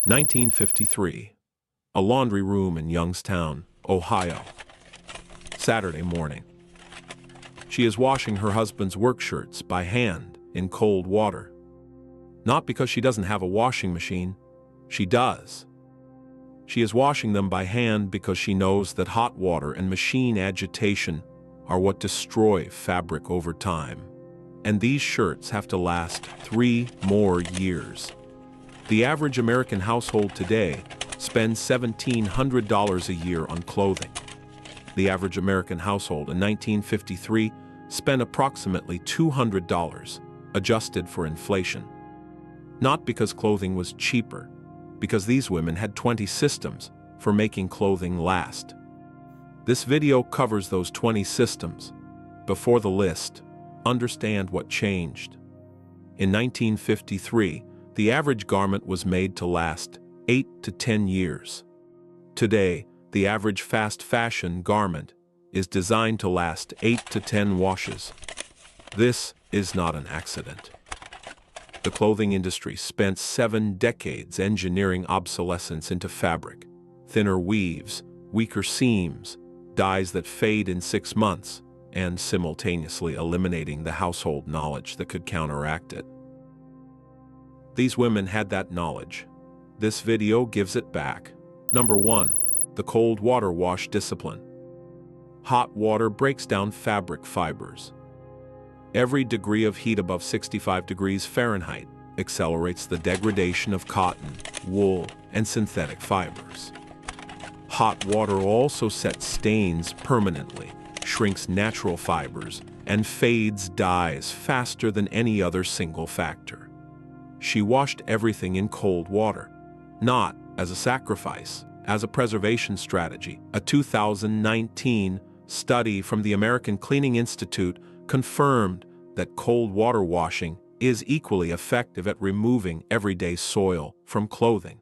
1953. A laundry room in Youngstown, Ohio. Saturday morning. She is washing her husband's work shirts by hand in cold water. Not because she doesn't have a washing machine. She does. She is washing them by hand because she knows that hot water and machine agitation are what destroy fabric over time. And these shirts have to last 3 more years. The average American household today spends $1,700 a year on clothing. The average American household in 1953 spent approximately $200, adjusted for inflation. Not because clothing was cheaper, because these women had 20 systems for making clothing last. This video covers those 20 systems. Before the list, understand what changed. In 1953, the average garment was made to last 8 to 10 years. Today, the average fast fashion garment is designed to last 8 to 10 washes. This is not an accident. The clothing industry spent 7 decades engineering obsolescence into fabric, thinner weaves, weaker seams, dyes that fade in 6 months, and simultaneously eliminating the household knowledge that could counteract it. These women had that knowledge. This video gives it back. Number 1. The cold water wash discipline. Hot water breaks down fabric fibers. Every degree of heat above 65 degrees Fahrenheit accelerates the degradation of cotton, wool, and synthetic fibers. Hot water also sets stains permanently, shrinks natural fibers, and fades dyes faster than any other single factor. She washed everything in cold water, not as a sacrifice, as a preservation strategy. A 2019 study from the American Cleaning Institute confirmed that cold water washing is equally effective at removing everyday soil from clothing.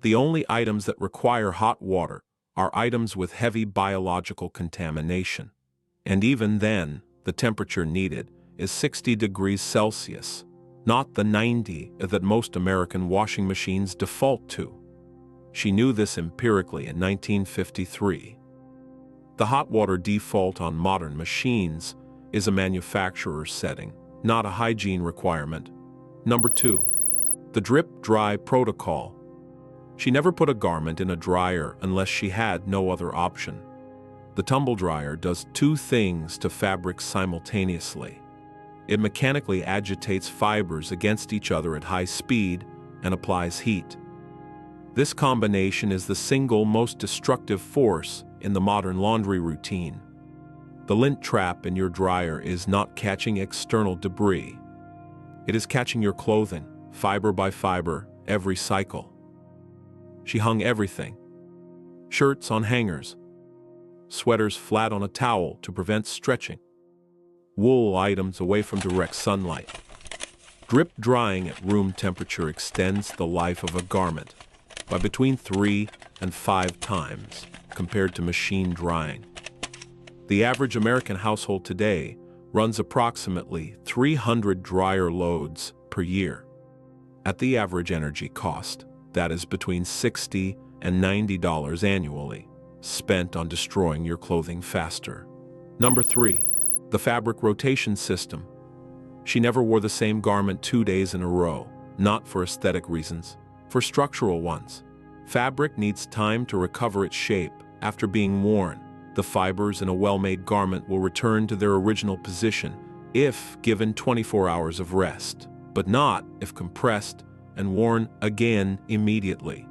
The only items that require hot water are items with heavy biological contamination. And even then, the temperature needed is 60 degrees Celsius, not the 90 that most American washing machines default to. She knew this empirically in 1953. The hot water default on modern machines is a manufacturer's setting, not a hygiene requirement. Number 2. The drip-dry protocol. She never put a garment in a dryer unless she had no other option. The tumble dryer does 2 things to fabric simultaneously. It mechanically agitates fibers against each other at high speed and applies heat. This combination is the single most destructive force in the modern laundry routine. The lint trap in your dryer is not catching external debris. It is catching your clothing, fiber by fiber, every cycle. She hung everything. Shirts on hangers, sweaters flat on a towel to prevent stretching, wool items away from direct sunlight. Drip drying at room temperature extends the life of a garment by between 3 and 5 times compared to machine drying. The average American household today runs approximately 300 dryer loads per year. At the average energy cost, that is between $60 and $90 annually, spent on destroying your clothing faster. Number 3. The fabric rotation system. She never wore the same garment 2 days in a row, not for aesthetic reasons, for structural ones. Fabric needs time to recover its shape after being worn. The fibers in a well-made garment will return to their original position if given 24 hours of rest, but not if compressed and worn again immediately.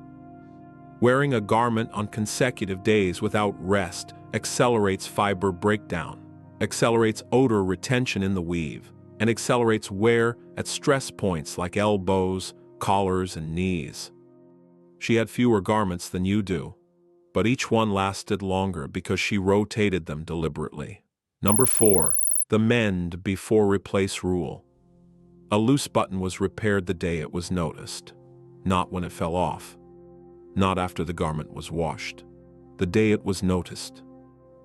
Wearing a garment on consecutive days without rest accelerates fiber breakdown, accelerates odor retention in the weave, and accelerates wear at stress points like elbows, collars, and knees. She had fewer garments than you do, but each one lasted longer because she rotated them deliberately. Number 4. The mend before replace rule. A loose button was repaired the day it was noticed, not when it fell off, not after the garment was washed. The day it was noticed.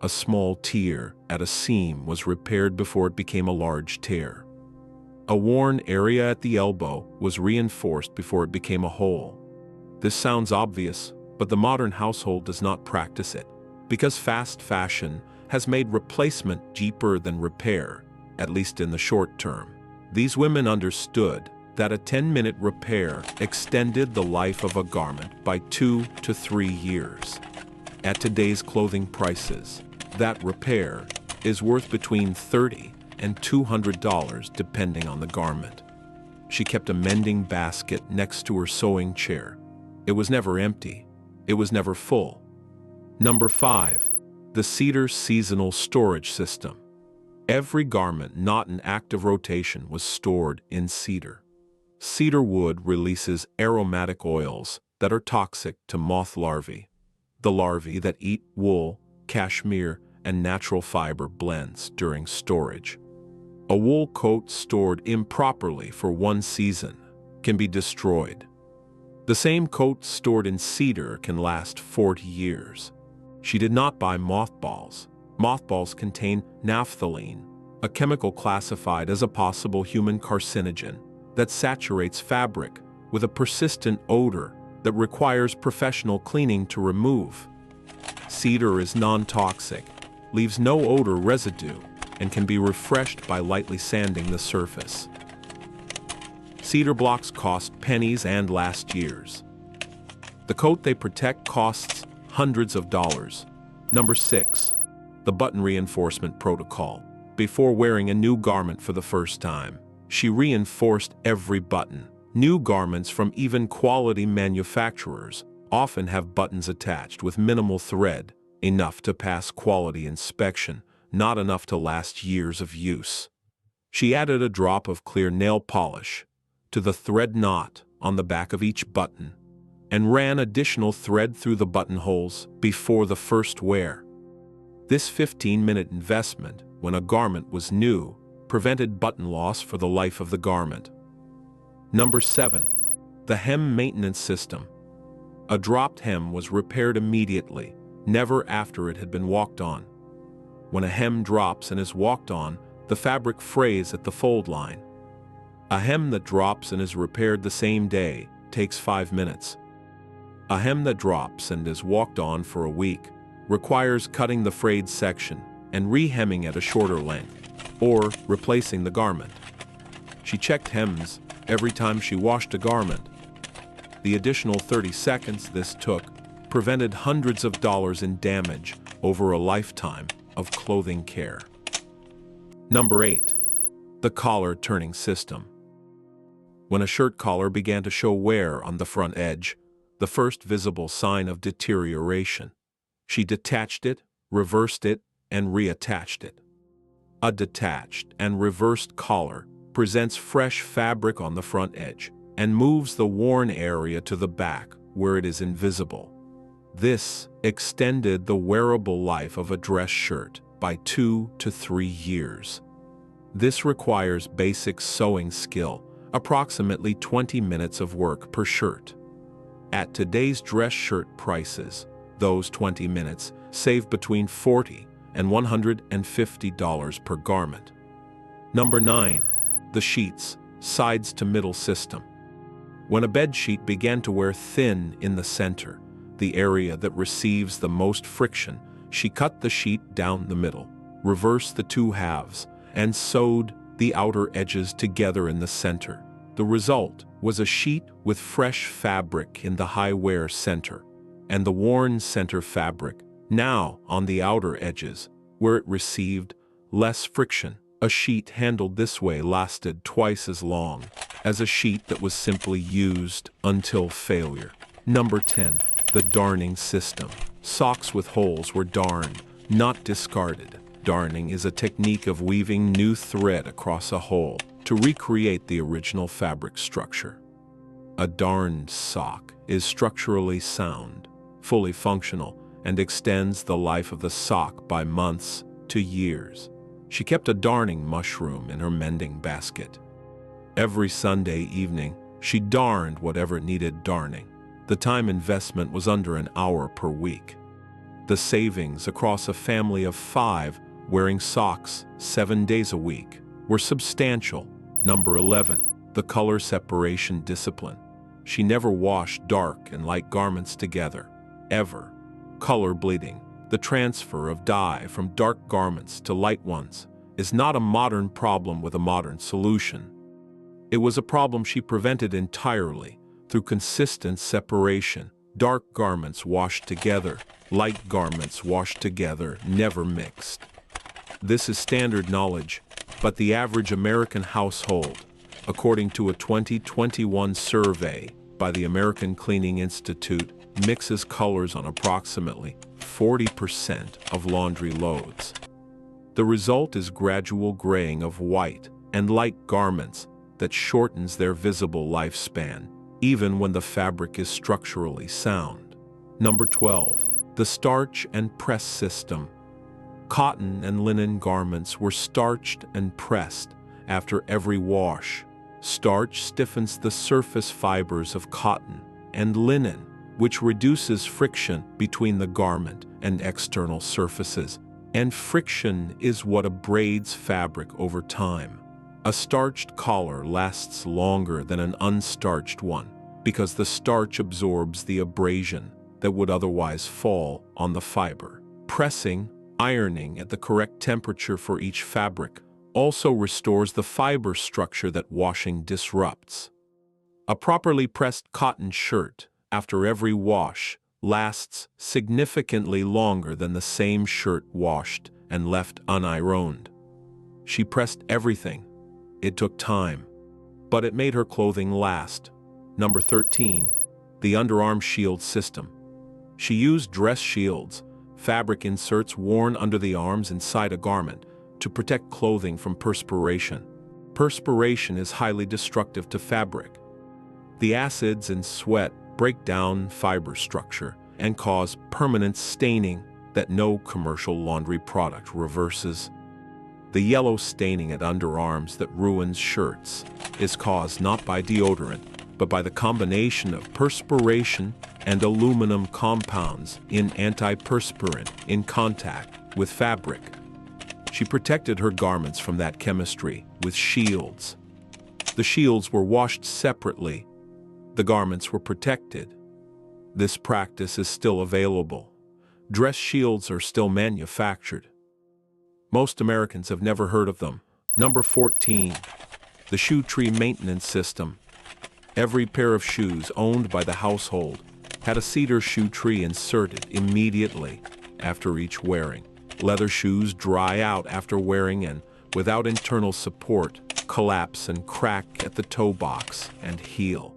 A small tear at a seam was repaired before it became a large tear. A worn area at the elbow was reinforced before it became a hole. This sounds obvious, but the modern household does not practice it, because fast fashion has made replacement cheaper than repair, at least in the short term. These women understood that a 10-minute repair extended the life of a garment by 2 to 3 years. At today's clothing prices, that repair is worth between $30 and $200 depending on the garment. She kept a mending basket next to her sewing chair. It was never empty. It was never full. Number 5. The cedar seasonal storage system. Every garment not in active rotation was stored in cedar. Cedar wood releases aromatic oils that are toxic to moth larvae, the larvae that eat wool, cashmere, and natural fiber blends during storage. A wool coat stored improperly for 1 season can be destroyed. The same coat stored in cedar can last 40 years. She did not buy mothballs. Mothballs contain naphthalene, a chemical classified as a possible human carcinogen that saturates fabric with a persistent odor that requires professional cleaning to remove. Cedar is non-toxic, leaves no odor residue, and can be refreshed by lightly sanding the surface. Cedar blocks cost pennies and last years. The coat they protect costs hundreds of dollars. Number 6. The button reinforcement protocol. Before wearing a new garment for the first time, she reinforced every button. New garments from even quality manufacturers often have buttons attached with minimal thread, enough to pass quality inspection, not enough to last years of use. She added a drop of clear nail polish to the thread knot on the back of each button and ran additional thread through the buttonholes before the first wear. This 15-minute investment, when a garment was new, prevented button loss for the life of the garment. Number 7. The hem maintenance system. A dropped hem was repaired immediately, never after it had been walked on. When a hem drops and is walked on, the fabric frays at the fold line. A hem that drops and is repaired the same day takes 5 minutes. A hem that drops and is walked on for a week requires cutting the frayed section and re-hemming at a shorter length, or replacing the garment. She checked hems every time she washed a garment. The additional 30 seconds this took prevented hundreds of dollars in damage over a lifetime of clothing care. Number 8. The collar turning system. When a shirt collar began to show wear on the front edge, the first visible sign of deterioration, she detached it, reversed it, and reattached it. A detached and reversed collar presents fresh fabric on the front edge and moves the worn area to the back where it is invisible. This extended the wearable life of a dress shirt by 2 to 3 years. This requires basic sewing skill, approximately 20 minutes of work per shirt. At today's dress shirt prices, those 20 minutes save between $40 and $150 per garment. Number 9. The sheets, sides to middle system. When a bed sheet began to wear thin in the center, the area that receives the most friction, she cut the sheet down the middle, reversed the 2 halves, and sewed the outer edges together in the center. The result was a sheet with fresh fabric in the high wear center, and the worn center fabric now on the outer edges, where it received less friction. A sheet handled this way lasted twice as long as a sheet that was simply used until failure. Number 10. The darning system. Socks with holes were darned, not discarded. Darning is a technique of weaving new thread across a hole to recreate the original fabric structure. A darned sock is structurally sound, fully functional, and extends the life of the sock by months to years. She kept a darning mushroom in her mending basket. Every Sunday evening, she darned whatever needed darning. The time investment was under an hour per week. The savings across a family of 5 wearing socks 7 days a week were substantial. Number 11. The color separation discipline. She never washed dark and light garments together, ever. Color bleeding, the transfer of dye from dark garments to light ones, is not a modern problem with a modern solution. It was a problem she prevented entirely through consistent separation. Dark garments washed together, light garments washed together, never mixed. This is standard knowledge, but the average American household, according to a 2021 survey by the American Cleaning Institute, mixes colors on approximately 40% of laundry loads. The result is gradual graying of white and light garments that shortens their visible lifespan, even when the fabric is structurally sound. Number 12. The starch and press system. Cotton and linen garments were starched and pressed after every wash. Starch stiffens the surface fibers of cotton and linen, which reduces friction between the garment and external surfaces, and friction is what abrades fabric over time. A starched collar lasts longer than an unstarched one because the starch absorbs the abrasion that would otherwise fall on the fiber. Pressing, ironing at the correct temperature for each fabric also restores the fiber structure that washing disrupts. A properly pressed cotton shirt after every wash lasts significantly longer than the same shirt washed and left unironed. She pressed everything. It took time, but it made her clothing last. Number 13. The underarm shield system. She used dress shields, fabric inserts worn under the arms inside a garment, to protect clothing from perspiration. Perspiration is highly destructive to fabric. The acids in sweat break down fiber structure and cause permanent staining that no commercial laundry product reverses. The yellow staining at underarms that ruins shirts is caused not by deodorant, but by the combination of perspiration and aluminum compounds in antiperspirant in contact with fabric. She protected her garments from that chemistry with shields. The shields were washed separately. The garments were protected. This practice is still available. Dress shields are still manufactured. Most Americans have never heard of them. Number 14. The shoe tree maintenance system. Every pair of shoes owned by the household had a cedar shoe tree inserted immediately after each wearing. Leather shoes dry out after wearing and, without internal support, collapse and crack at the toe box and heel.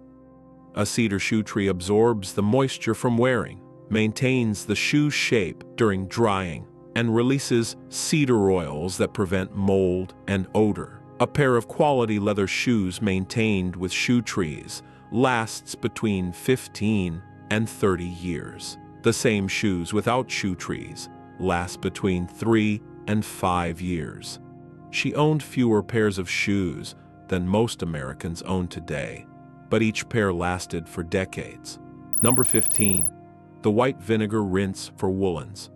A cedar shoe tree absorbs the moisture from wearing, maintains the shoe shape during drying, and releases cedar oils that prevent mold and odor. A pair of quality leather shoes maintained with shoe trees lasts between 15 and 30 years. The same shoes without shoe trees last between 3 and 5 years. She owned fewer pairs of shoes than most Americans own today, but each pair lasted for decades. Number 15. The white vinegar rinse for woolens.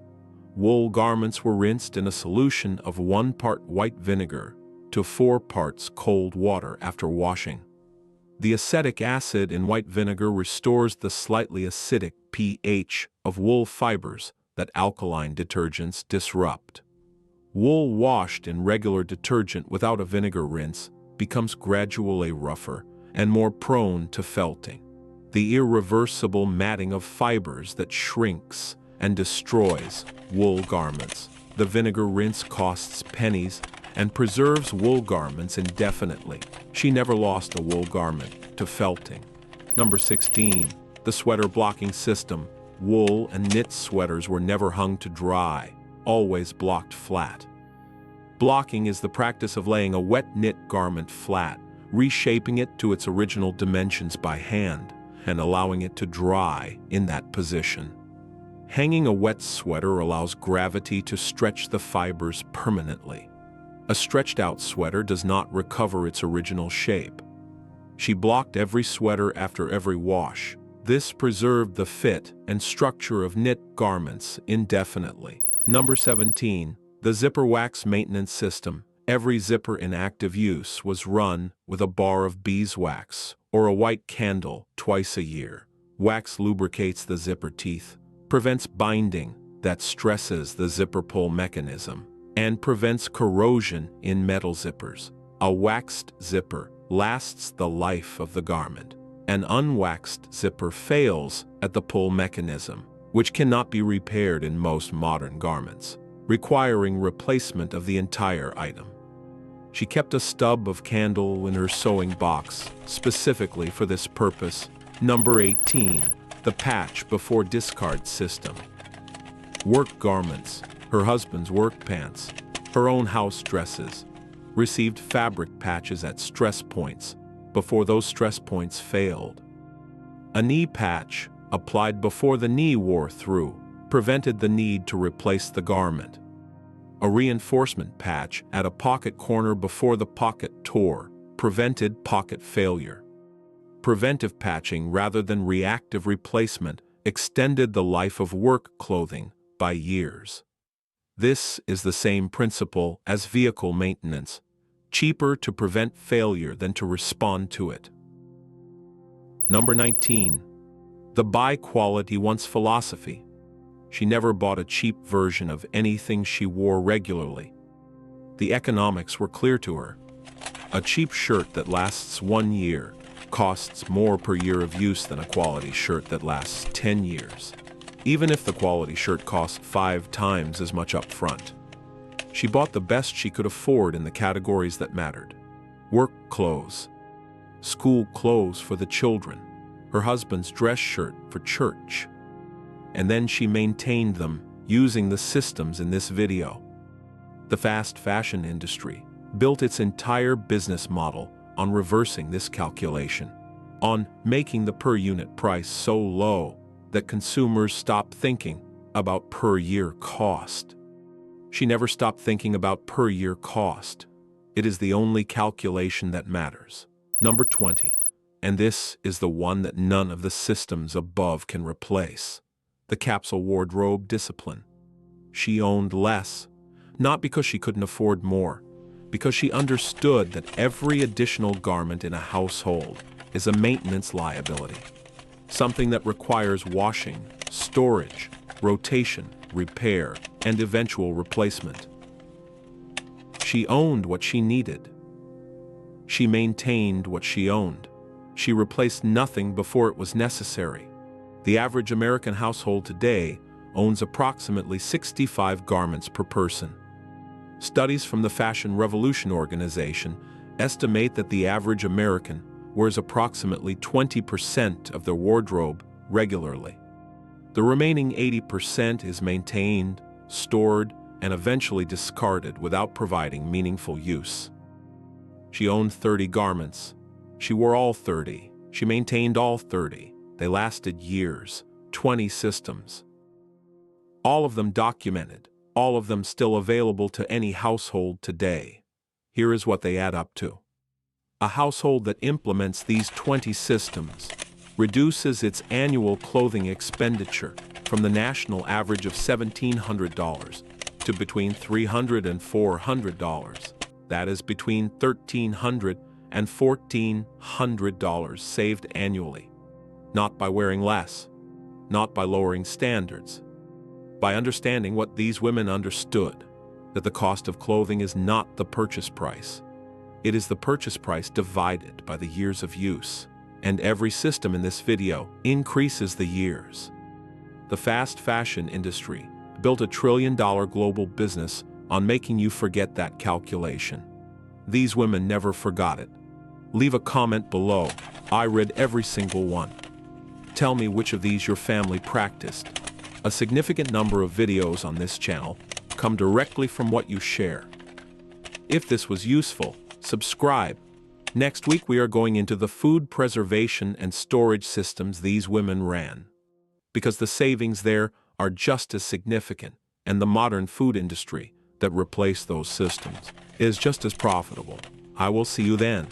Wool garments were rinsed in a solution of 1 part white vinegar to 4 parts cold water after washing. The acetic acid in white vinegar restores the slightly acidic pH of wool fibers that alkaline detergents disrupt. Wool washed in regular detergent without a vinegar rinse becomes gradually rougher and more prone to felting. The irreversible matting of fibers that shrinks and destroys wool garments. The vinegar rinse costs pennies and preserves wool garments indefinitely. She never lost a wool garment to felting. Number 16. The sweater blocking system. Wool and knit sweaters were never hung to dry, always blocked flat. Blocking is the practice of laying a wet knit garment flat, reshaping it to its original dimensions by hand, and allowing it to dry in that position. Hanging a wet sweater allows gravity to stretch the fibers permanently. A stretched-out sweater does not recover its original shape. She blocked every sweater after every wash. This preserved the fit and structure of knit garments indefinitely. Number 17. The zipper wax maintenance system. Every zipper in active use was run with a bar of beeswax or a white candle twice a year. Wax lubricates the zipper teeth, prevents binding that stresses the zipper pull mechanism, and prevents corrosion in metal zippers. A waxed zipper lasts the life of the garment. An unwaxed zipper fails at the pull mechanism, which cannot be repaired in most modern garments, requiring replacement of the entire item. She kept a stub of candle in her sewing box, specifically for this purpose. Number 18. The patch before discard system. Work garments, her husband's work pants, her own house dresses, received fabric patches at stress points before those stress points failed. A knee patch, applied before the knee wore through, prevented the need to replace the garment. A reinforcement patch at a pocket corner before the pocket tore prevented pocket failure. Preventive patching rather than reactive replacement extended the life of work clothing by years. This is the same principle as vehicle maintenance, cheaper to prevent failure than to respond to it. Number 19. The buy quality once philosophy. She never bought a cheap version of anything she wore regularly. The economics were clear to her. A cheap shirt that lasts 1 year costs more per year of use than a quality shirt that lasts 10 years, even if the quality shirt costs 5 times as much up front. She bought the best she could afford in the categories that mattered. Work clothes, school clothes for the children, her husband's dress shirt for church. And then she maintained them using the systems in this video. The fast fashion industry built its entire business model on reversing this calculation, on making the per unit price so low that consumers stopped thinking about per year cost. She never stopped thinking about per year cost. It is the only calculation that matters. Number 20, and this is the one that none of the systems above can replace. The capsule wardrobe discipline. She owned less, not because she couldn't afford more, because she understood that every additional garment in a household is a maintenance liability, something that requires washing, storage, rotation, repair, and eventual replacement. She owned what she needed. She maintained what she owned. She replaced nothing before it was necessary. The average American household today owns approximately 65 garments per person. Studies from the Fashion Revolution organization estimate that the average American wears approximately 20% of their wardrobe regularly. The remaining 80% is maintained, stored, and eventually discarded without providing meaningful use. She owned 30 garments. She wore all 30. She maintained all 30. They lasted years, 20 systems. All of them documented, all of them still available to any household today. Here is what they add up to. A household that implements these 20 systems reduces its annual clothing expenditure from the national average of $1,700 to between $300 and $400. That is between $1,300 and $1,400 saved annually. Not by wearing less, not by lowering standards, by understanding what these women understood, that the cost of clothing is not the purchase price. It is the purchase price divided by the years of use, and every system in this video increases the years. The fast fashion industry built a $1 trillion global business on making you forget that calculation. These women never forgot it. Leave a comment below. I read every single one. Tell me which of these your family practiced. A significant number of videos on this channel come directly from what you share. If this was useful, subscribe. Next week we are going into the food preservation and storage systems these women ran, because the savings there are just as significant, and the modern food industry that replaced those systems is just as profitable. I will see you then.